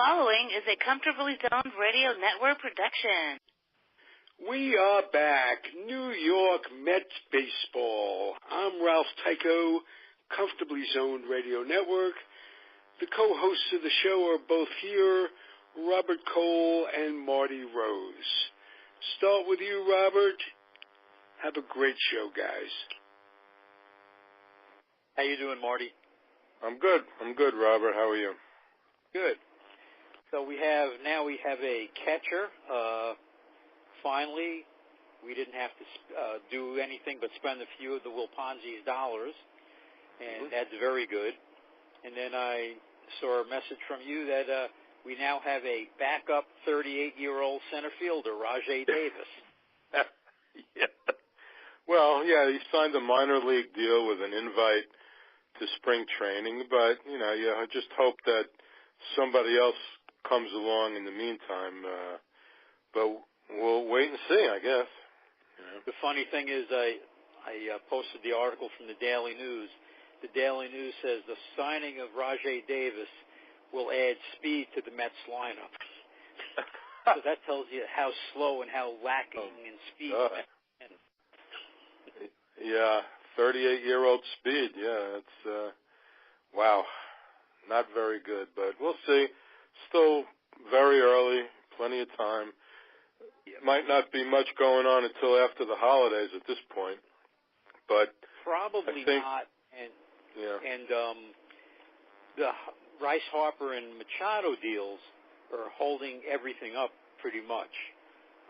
following is a Comfortably Zoned Radio Network production. We are back. New York Mets baseball. I'm Ralph Tycho, Comfortably Zoned Radio Network. The co-hosts of the show are both here, Robert Cole and Marty Rose. Start with you, Robert. Have a great show, guys. How you doing, Marty? I'm good, Robert. How are you? Good. So we have a catcher. Finally, we didn't have to do anything but spend a few of the Will Ponzi's dollars, and that's very good. And then I saw a message from you that we now have a backup 38-year-old center fielder, Rajai Davis. Yeah. Well, yeah, he signed a minor league deal with an invite to spring training, but, you just hope that somebody else comes along in the meantime. But we'll wait and see, I guess. Yeah. The funny thing is I posted the article from the Daily News. The Daily News says the signing of Rajai Davis will add speed to the Mets lineup. So that tells you how slow and how lacking in speed. Yeah, 38-year-old speed. Yeah, it's wow, not very good. But we'll see. Still very early, plenty of time. Might not be much going on until after the holidays at this point, but probably not. And the Rice, Harper, and Machado deals are holding everything up pretty much.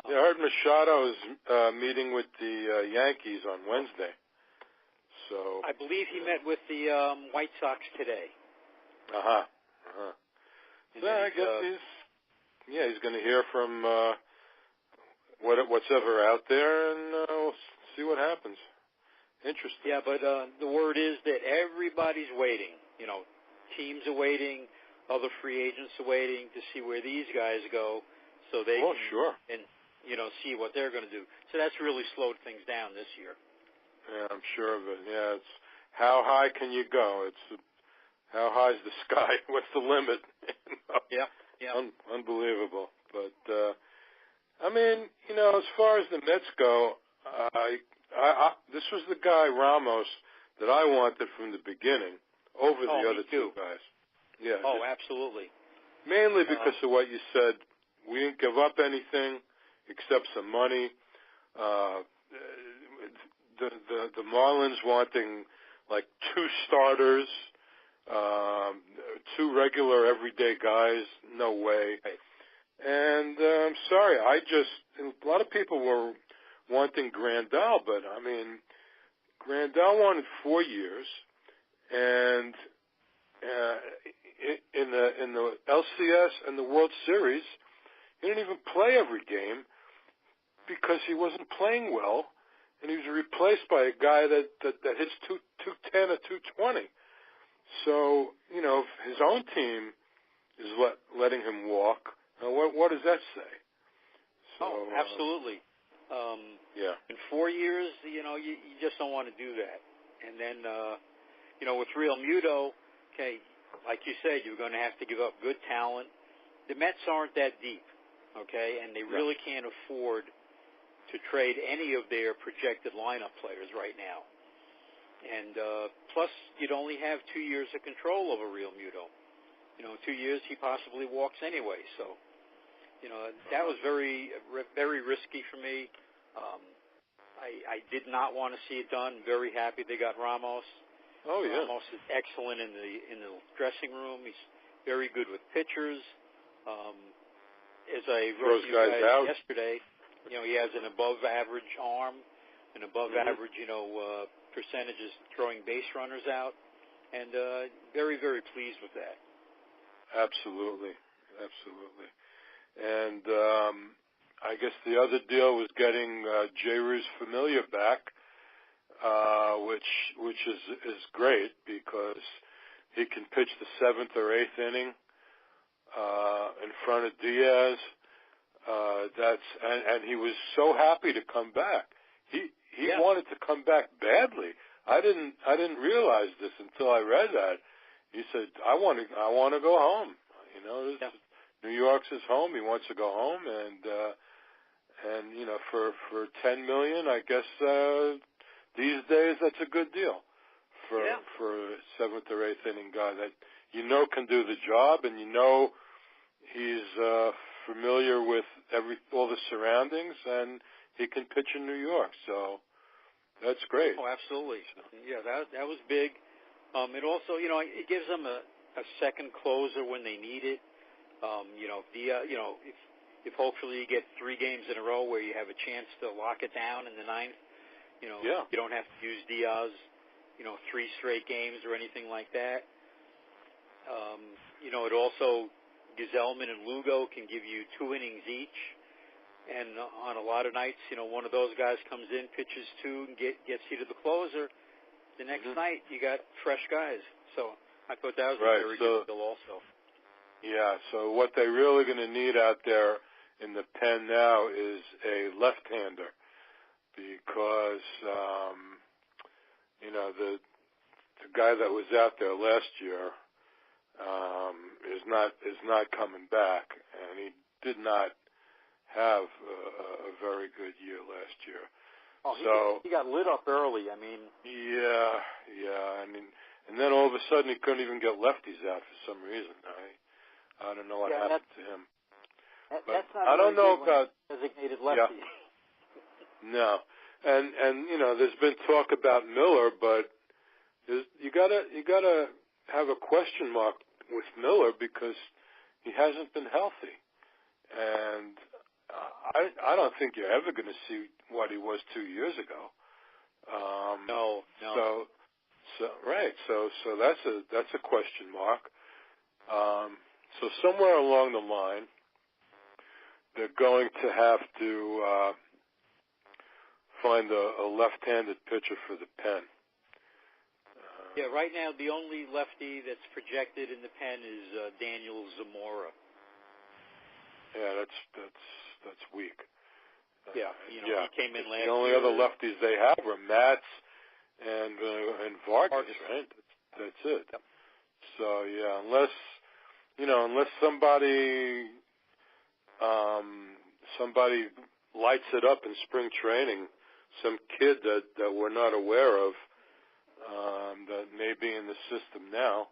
Yeah, I heard Machado is meeting with the Yankees on Wednesday. So I believe he met with the White Sox today. So I guess he's going to hear from what's ever out there, and we'll see what happens. Interesting. Yeah, but the word is that everybody's waiting. Teams are waiting, other free agents are waiting to see where these guys go, so they can see what they're going to do. So that's really slowed things down this year. Yeah, I'm sure of it. Yeah, it's how high can you go? It's how high is the sky? What's the limit? Yeah. Unbelievable. But as far as the Mets go, this was the guy Ramos that I wanted from the beginning over the other two guys. Yeah. Oh, absolutely. Mainly because of what you said. We didn't give up anything except some money. The Marlins wanting like two starters, two regular everyday guys. No way. Right. And I'm sorry, a lot of people were wanting Grandal, but Grandal wanted 4 years, and in the LCS and the World Series, he didn't even play every game because he wasn't playing well, and he was replaced by a guy that hits 210 or 220. So his own team is letting him walk. What does that say? So, absolutely. In 4 years, you just don't want to do that. And then, with Real Muto, like you said, you're going to have to give up good talent. The Mets aren't that deep, and they really can't afford to trade any of their projected lineup players right now. And plus, you'd only have 2 years of control over Real Muto. 2 years he possibly walks anyway. So, that was very, very risky for me. I did not want to see it done. Very happy they got Ramos. Oh yeah. Ramos is excellent in the dressing room. He's very good with pitchers. As I wrote to you guys yesterday, he has an above-average arm, an above-average, percentages throwing base runners out, and very, very pleased with that. Absolutely. And I guess the other deal was getting Jeurys Familia back, which is great because he can pitch the 7th or 8th inning in front of Diaz. And he was so happy to come back. He wanted to come back badly. I didn't realize this until I read that. He said, "I want to go home. York's his home. He wants to go home, and for $10 million, I guess these days that's a good deal for a seventh or eighth inning guy that can do the job, and he's familiar with all the surroundings, and he can pitch in New York. So that's great. Oh, absolutely. Yeah, that was big. It also, it gives them a second closer when they need it. If hopefully you get 3 games in a row where you have a chance to lock it down in the ninth, you don't have to use Diaz, 3 straight games or anything like that. It also, Gesellman and Lugo can give you 2 innings each. And on a lot of nights, one of those guys comes in, pitches 2, and gets you to the closer. The next night, you got fresh guys. So I thought that was a very good deal also. Yeah, so what they're really going to need out there in the pen now is a left-hander because, the guy that was out there last year is not coming back, and he did not have a very good year last year. Oh, he got lit up early. I mean, and then all of a sudden he couldn't even get lefties out for some reason. I don't know what happened to him. That's not I don't know about designated lefty. Yeah. No, and there's been talk about Miller, but you gotta have a question mark with Miller because he hasn't been healthy, and I don't think you're ever going to see what he was 2 years ago. No. So that's a question mark. So somewhere along the line, they're going to have to find a left-handed pitcher for the pen. Right now the only lefty that's projected in the pen is Daniel Zamora. Yeah, that's weak. He came in last year. The only other lefties they have are Matz and Vargas, right? That's it. Yep. So unless somebody lights it up in spring training, some kid that we're not aware of that may be in the system now,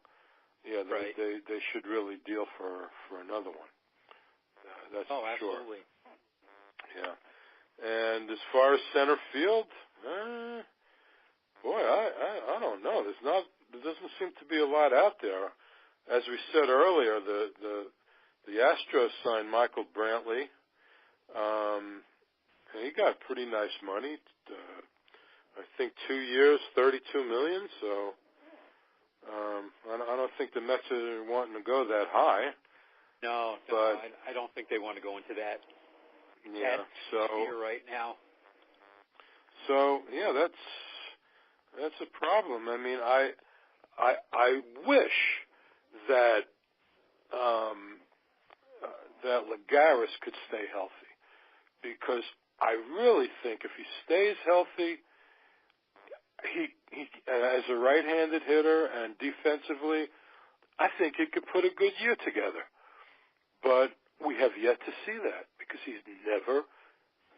they should really deal for another one. That's for sure. Absolutely. Yeah. And as far as center field, I don't know. There doesn't seem to be a lot out there. As we said earlier, the Astros signed Michael Brantley. And he got pretty nice money. I think 2 years, $32 million. So I don't think the Mets are wanting to go that high. No, I don't think they want to go into that. Yeah, sphere right now. So that's a problem. I mean, I wish that that Lagares could stay healthy, because I really think if he stays healthy, he as a right-handed hitter and defensively, I think he could put a good year together. But we have yet to see that because he's never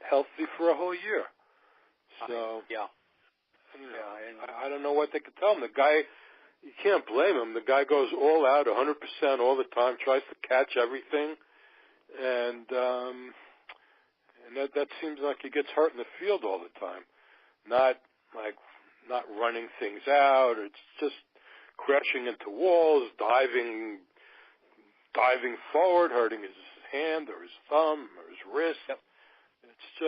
healthy for a whole year. So I don't know what they could tell him. The guy, you can't blame him. The guy goes all out, 100% all the time, tries to catch everything, and that seems like he gets hurt in the field all the time. Not running things out. It's just crashing into walls, diving forward, hurting his hand or his thumb or his wrist. Yep. It's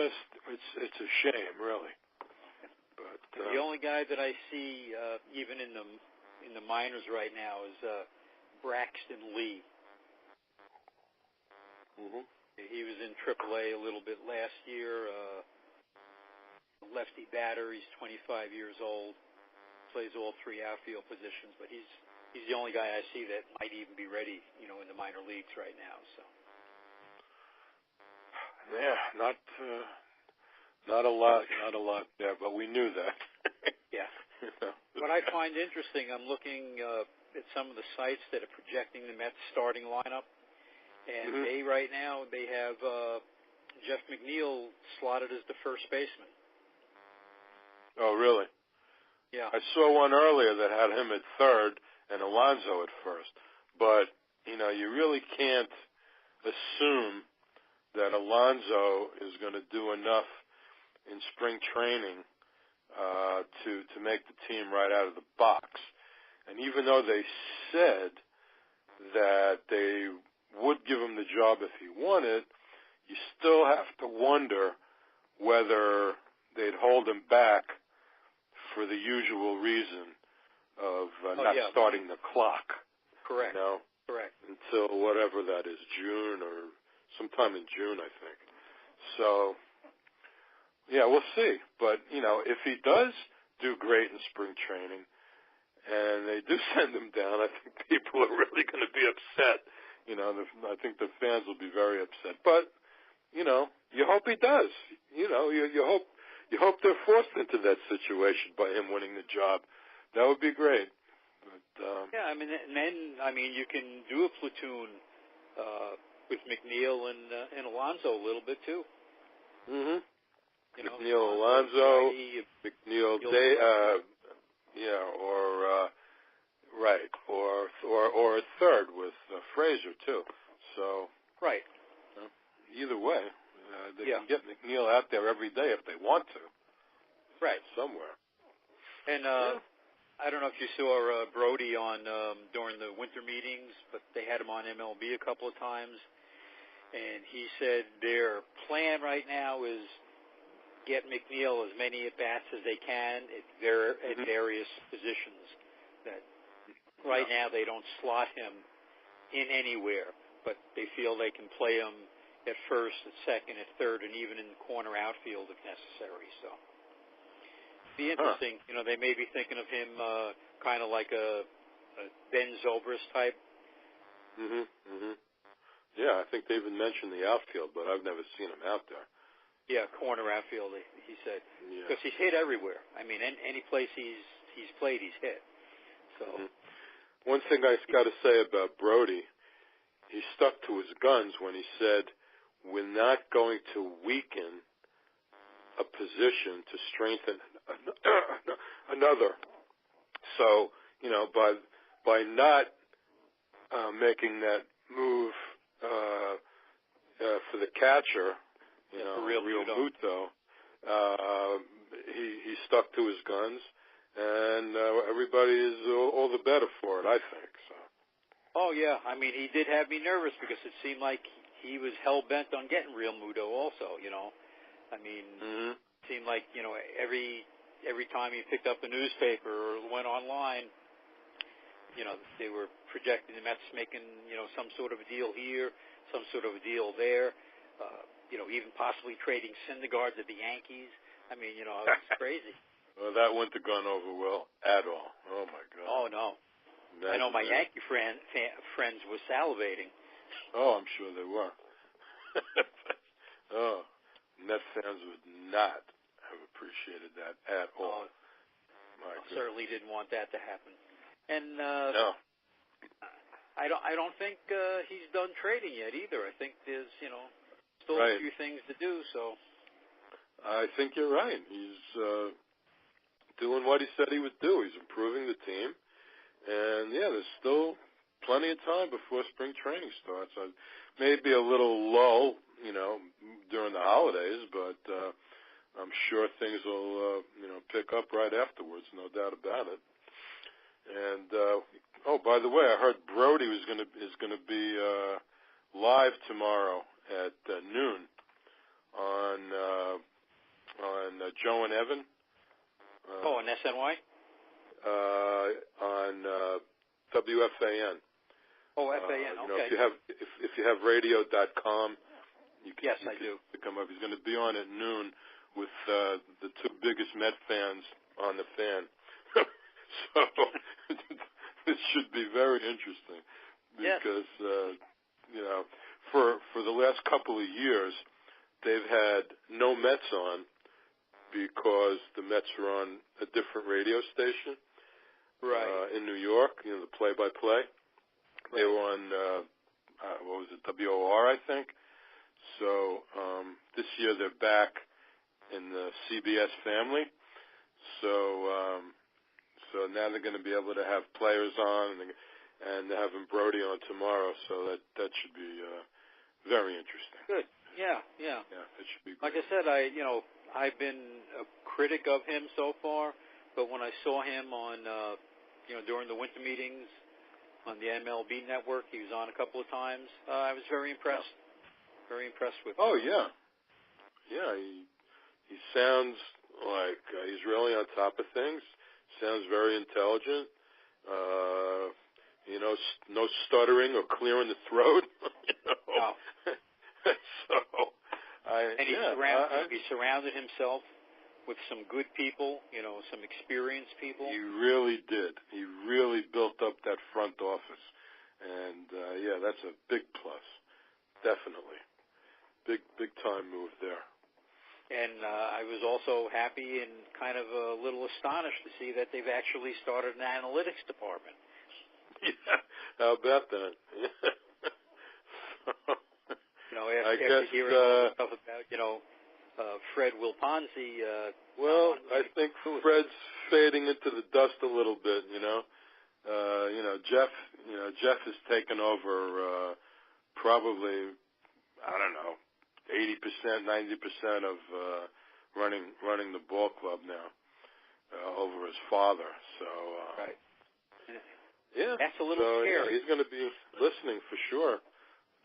a shame, really. But the only guy that I see even in the minors right now is Braxton Lee. Mm-hmm. He was in AAA a little bit last year. Lefty batter. He's 25 years old. Plays all 3 outfield positions, but he's the only guy I see that might even be ready, in the minor leagues right now. So. Yeah, not a lot there, but we knew that. Yeah. What I find interesting, I'm looking at some of the sites that are projecting the Mets starting lineup, And they right now they have Jeff McNeil slotted as the first baseman. Oh, really? Yeah. I saw one earlier that had him at third and Alonso at first. But, you really can't assume that Alonso is going to do enough in spring training to make the team right out of the box. And even though they said that they would give him the job if he wanted, you still have to wonder whether they'd hold him back for the usual reason of not starting the clock. Correct. Correct. Until whatever that is, June or sometime in June, I think. So, yeah, we'll see. But, if he does do great in spring training and they do send him down, I think people are really going to be upset. I think the fans will be very upset. But, you hope he does. You hope they're forced into that situation by him winning the job. That would be great. But, and then you can do a platoon with McNeil and Alonso a little bit too. Mhm. McNeil, Alonso, McNeil, or a third with Frazier too. So right. Either way, they can get McNeil out there every day if they want to. Right. Somewhere. And I don't know if you saw Brody on during the winter meetings, but they had him on MLB a couple of times, and he said their plan right now is get McNeil as many at-bats as they can at various positions. That right now they don't slot him in anywhere, but they feel they can play him at first, at second, at third, and even in the corner outfield if necessary. So it'd be interesting. They may be thinking of him kind of like a Ben Zobrist type. Yeah, I think they even mentioned the outfield, but I've never seen him out there. Yeah, corner outfield, he said. Because he's hit everywhere. I mean, any place he's played, he's hit. So one thing I got to say about Brody, he stuck to his guns when he said, we're not going to weaken a position to strengthen another. So, by not making that move for the catcher, Real Muto, he stuck to his guns, and everybody is all the better for it, I think. So. Oh, yeah. I mean, he did have me nervous because it seemed like he was hell-bent on getting Real Muto also, I mean, it seemed like, every time he picked up a newspaper or went online, they were projecting the Mets making, some sort of a deal here, some sort of a deal there, even possibly trading Syndergaard to the Yankees. I mean, it's crazy. Well, that wouldn't have gone over well at all. Oh, my God. Oh, no. I know my Yankee friends were salivating. Oh, I'm sure they were. Oh, Met fans would not have appreciated that at all. Certainly didn't want that to happen. And no. I don't think he's done trading yet either. I think there's still a few things to do. So I think you're right. He's doing what he said he would do. He's improving the team, and there's still plenty of time before spring training starts. Maybe a little lull, during the holidays, but I'm sure things will, pick up right afterwards. No doubt about it. And by the way, I heard Brody is going to be live tomorrow at noon on Joe and Evan. on SNY. On WFAN. Oh, FAN. Okay. If you have radio.com, you can. Yes, I do. Come up. He's going to be on at noon with the two biggest Met fans on the fan. So this should be very interesting because for the last couple of years they've had no Mets on because the Mets are on a different radio station, right, in New York. The play-by-play. They were on what was it, WOR, I think. So this year they're back in the CBS family. So now they're going to be able to have players on, and they're having Brody on tomorrow. So that should be very interesting. Good. Yeah. Yeah, it should be great. Like I said, I've been a critic of him so far, but when I saw him on, during the winter meetings on the MLB network, he was on a couple of times. I was very impressed. Yeah. Very impressed with him. Oh, yeah. Yeah, he sounds like he's really on top of things. Sounds very intelligent. No stuttering or clearing the throat. Wow. So he surrounded himself with some good people, some experienced people. He really did. He really built up that front office, and that's a big plus. Definitely, big time move there. And I was also happy and kind of a little astonished to see that they've actually started an analytics department. Yeah, how about that? After hearing all the stuff about, Fred Wilponzi. I think Fred's fading into the dust a little bit. Jeff has taken over probably, I don't know, 80%, 90% of running the ball club now over his father. So right. Yeah, that's a little scary. Yeah, he's going to be listening for sure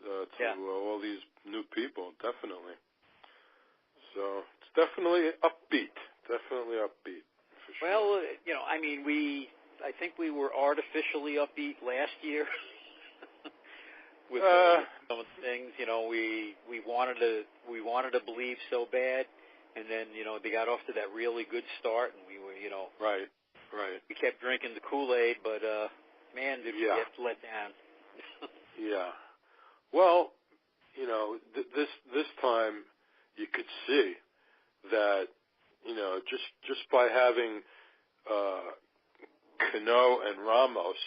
to all these new people, definitely. So it's definitely upbeat. Definitely upbeat, for sure. Well, I think we were artificially upbeat last year with some of the things. We wanted to believe so bad, and then they got off to that really good start, and we were right. We kept drinking the Kool-Aid, but man, did we get let down. Yeah. Well, this time you could see that just by having Cano and Ramos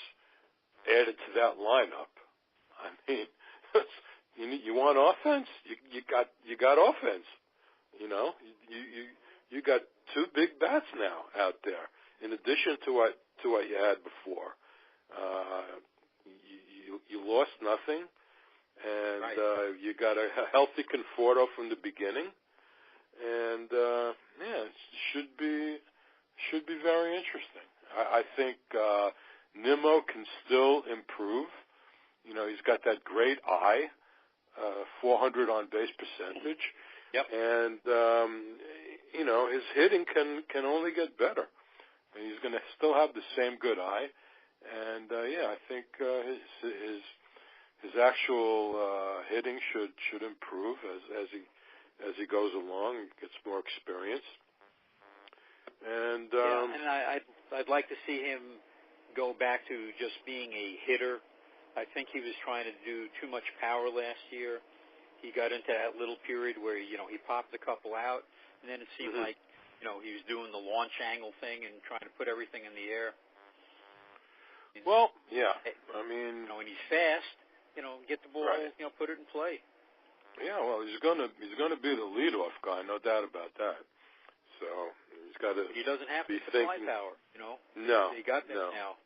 added to that lineup, I mean, you want offense? You got offense. You got two big bats now out there, in addition to what you had before. You lost nothing, and right. You got a healthy Conforto from the beginning, and it should be very interesting. I think Nimmo can still improve. He's got that great eye, 400 on base percentage. Yep. And his hitting can only get better. And he's going to still have the same good eye. And I think his actual hitting should improve as he goes along and gets more experience. And I'd like to see him go back to just being a hitter. I think he was trying to do too much power last year. He got into that little period where he popped a couple out, and then it seemed like he was doing the launch angle thing and trying to put everything in the air. Well, yeah. I mean, when he's fast, get the ball, right. Put it in play. Yeah, well, he's gonna be the leadoff guy, no doubt about that. So he's got to. He doesn't have to be fly thinking. Power, No, they got that no. now.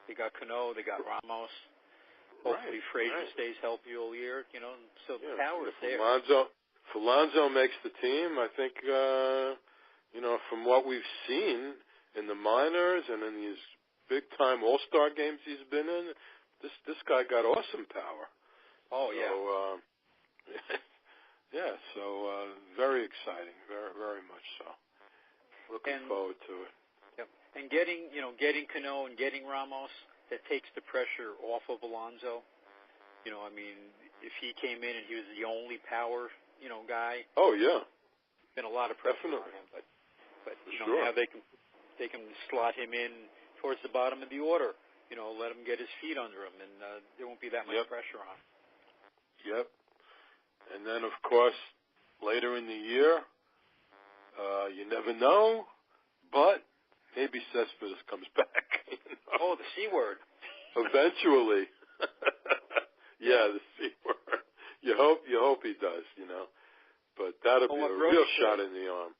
They got Cano, they got Ramos. Hopefully, Frazier stays healthy all year. So the power is there. If Alonso makes the team, I think from what we've seen in the minors and in these big-time All-Star games he's been in, this guy got awesome power. Oh, yeah. So, very exciting, very, very much so. Looking forward to it. Yep. And getting Cano and getting Ramos, that takes the pressure off of Alonso. If he came in and he was the only power, guy. Oh, yeah. Been a lot of pressure on him, but sure. Now they can slot him in towards the bottom of the order. Let him get his feet under him, and there won't be that much pressure on him. Yep. And then, of course, later in the year, you never know, but maybe Cespedes comes back. Oh, the C word. Eventually. Yeah, the C word. You hope he does, But that'll be a real shot in the arm.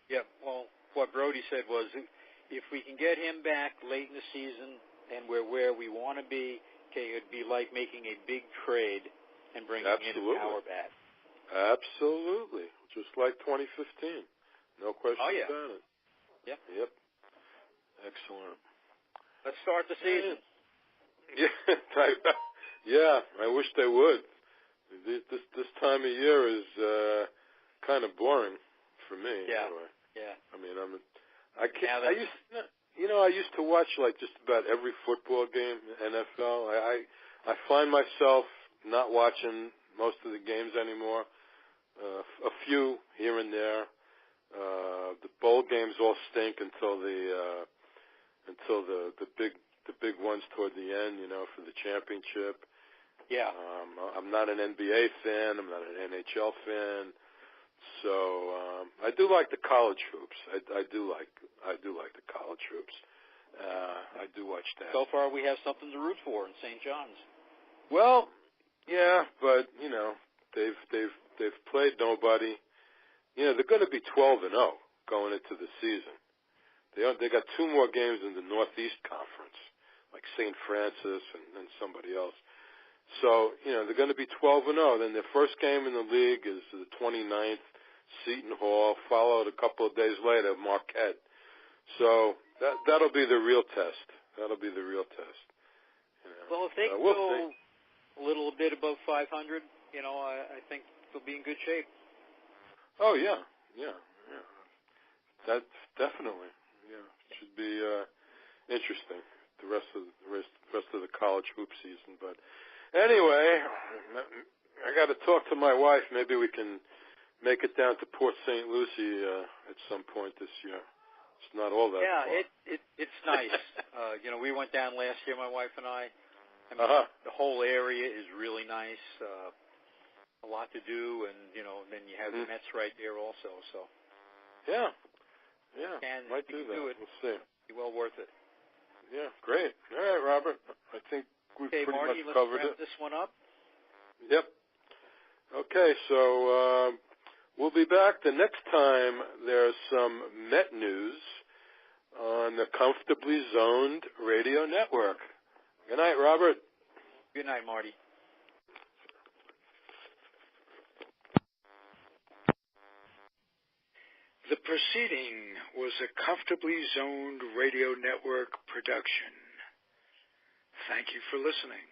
Yeah, well, what Brody said was if we can get him back late in the season and we're where we want to be, it'd be like making a big trade and bringing in a power bat. Absolutely. Just like 2015. No question about it. Yep. Excellent. Let's start the season. Yeah, I wish they would. This time of year is kind of boring for me. Yeah. Anyway. Yeah. I mean, I used to watch like just about every football game in NFL. I find myself not watching most of the games anymore. A few here and there. The bowl games all stink until the big ones toward the end, for the championship. Yeah. I'm not an NBA fan. I'm not an NHL fan. So I do like the college hoops. I do like the college hoops. I do watch that. So far, we have something to root for in St. John's. Well, yeah, but they've played nobody. They're going to be 12-0 going into the season. They got 2 more games in the Northeast Conference, like St. Francis and somebody else. So, they're going to be 12-0. Then their first game in the league is the 29th, Seton Hall, followed a couple of days later, Marquette. So that'll be the real test. Well, if they can go a little bit above 500, I think they'll be in good shape. Oh, yeah. That's definitely. Yeah, should be interesting. The rest of the college hoop season. But anyway, I got to talk to my wife. Maybe we can make it down to Port St. Lucie at some point this year. It's not all that far. It's nice. We went down last year, my wife and I. I mean, the whole area is really nice. A lot to do, and then you have the Mets right there also. So. Yeah, might do that. We'll see. Be well worth it. Yeah, great. All right, Robert. I think we've pretty Marty, much covered let's wrap this one up. Yep. Okay, so we'll be back the next time there's some Met news on the Comfortably Zoned Radio Network. Good night, Robert. Good night, Marty. The proceeding was a Comfortably Zoned Radio Network production. Thank you for listening.